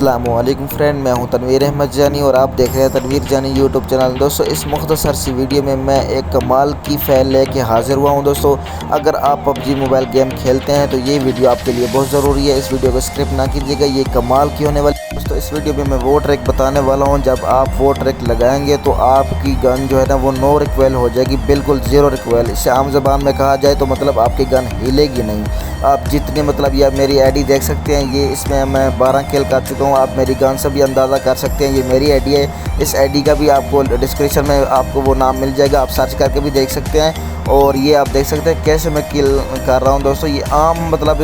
अस्सलामुअलैकुम फ्रेंड, मैं हूं तनवीर अहमद जानी और आप देख रहे हैं तनवीर जानी यूट्यूब चैनल। दोस्तों, इस मुख्तसर सी वीडियो में मैं एक कमाल की फ़ैल लेके हाज़िर हुआ हूं। दोस्तों, अगर आप पबजी मोबाइल गेम खेलते हैं तो ये वीडियो आपके लिए बहुत ज़रूरी है। इस वीडियो को स्किप ना कीजिएगा, ये कमाल की होने वाली। दोस्तों, इस वीडियो में मैं वो ट्रिक बताने वाला हूँ, जब आप वो ट्रिक लगाएंगे तो आपकी गन जो है ना वो नो रिकॉइल हो जाएगी, बिल्कुल ज़ीरो रिकॉइल। इससे आम ज़बान में कहा जाए तो मतलब आपकी गन हिलेगी नहीं। आप जितने मतलब या मेरी आईडी देख सकते हैं, ये इसमें मैं 12 किल कर चुका हूँ। आप मेरी गन से भी अंदाज़ा कर सकते हैं, ये मेरी आईडी है। इस आईडी का भी आपको डिस्क्रिप्शन में आपको वो नाम मिल जाएगा, आप सर्च करके भी देख सकते हैं। और ये आप देख सकते हैं कैसे मैं किल कर रहा हूँ। दोस्तों, ये आम मतलब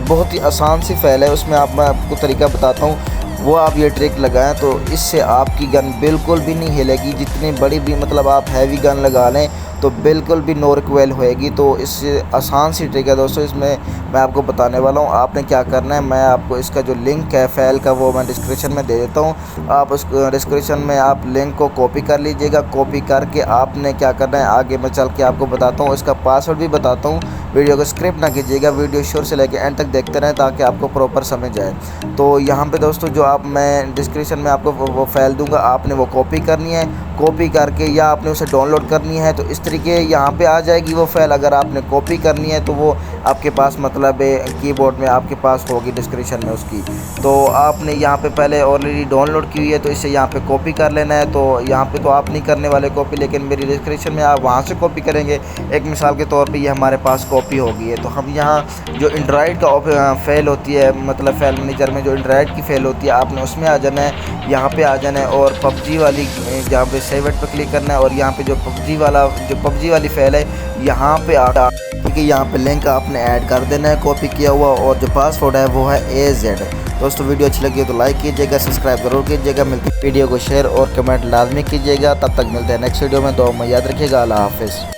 बहुत ही आसान सी फ़ैल है, उसमें मैं आपको तरीका बताता हूँ, वो आप ये ट्रिक लगाएं तो इससे आपकी गन बिल्कुल भी नहीं हिलेगी। जितनी बड़ी भी मतलब आप हैवी गन लगा लें तो बिल्कुल भी नो रिकॉइल होएगी। तो इससे आसान सी ट्रिक है दोस्तों, इसमें मैं आपको बताने वाला हूँ। आपने क्या करना है, मैं आपको इसका जो लिंक है फ़ाइल का वो मैं डिस्क्रिप्शन में दे देता हूँ। आप उस डिस्क्रिप्शन में आप लिंक को कॉपी कर लीजिएगा। कॉपी करके आपने क्या करना है, आगे मैं चल के आपको बताता हूँ, इसका पासवर्ड भी बताता हूँ। वीडियो को स्किप ना कीजिएगा, वीडियो शुरू से लेकर एंड तक देखते रहें ताकि आपको प्रॉपर समझ आए। तो यहाँ पे दोस्तों जो मैं डिस्क्रिप्शन में आपको वो फ़ाइल दूंगा, आपने वो कॉपी करनी है। कॉपी करके या आपने उसे डाउनलोड करनी है तो इस तरीके यहाँ पे आ जाएगी वो फ़ाइल। अगर आपने कॉपी करनी है तो वो आपके पास मतलब कीबोर्ड में आपके पास होगी डिस्क्रिप्शन में उसकी। तो आपने यहाँ पे पहले ऑलरेडी डाउनलोड की हुई है तो इसे यहाँ पे कॉपी कर लेना है। तो यहाँ पे तो आप नहीं करने वाले कॉपी, लेकिन मेरी डिस्क्रिप्शन में आप वहाँ से कॉपी करेंगे। एक मिसाल के तौर पे ये हमारे पास कॉपी हो गई है। तो हम यहाँ जो एंड्रॉइड का फ़ाइल होती है, मतलब फ़ाइल मैनेजर में जो एंड्रॉइड की फ़ाइल होती है, आपने उसमें आ जाना है, यहाँ पे आ जाना है और पबजी वाली जहाँ पे सेव इट पर क्लिक करना है। और यहाँ पे जो पबजी वाली फ़ाइल है यहाँ पे क्योंकि यहाँ पे लिंक आपने ऐड कर देना है कॉपी किया हुआ, और जो पासवर्ड है वो है AZ। दोस्तों, वीडियो अच्छी लगी तो लाइक कीजिएगा, सब्सक्राइब जरूर कीजिएगा, मिलती वीडियो को शेयर और कमेंट लाजमी कीजिएगा। तब तक मिलते हैं नेक्स्ट वीडियो में। दुआ में याद रखिएगा। अल्लाह हाफिज़।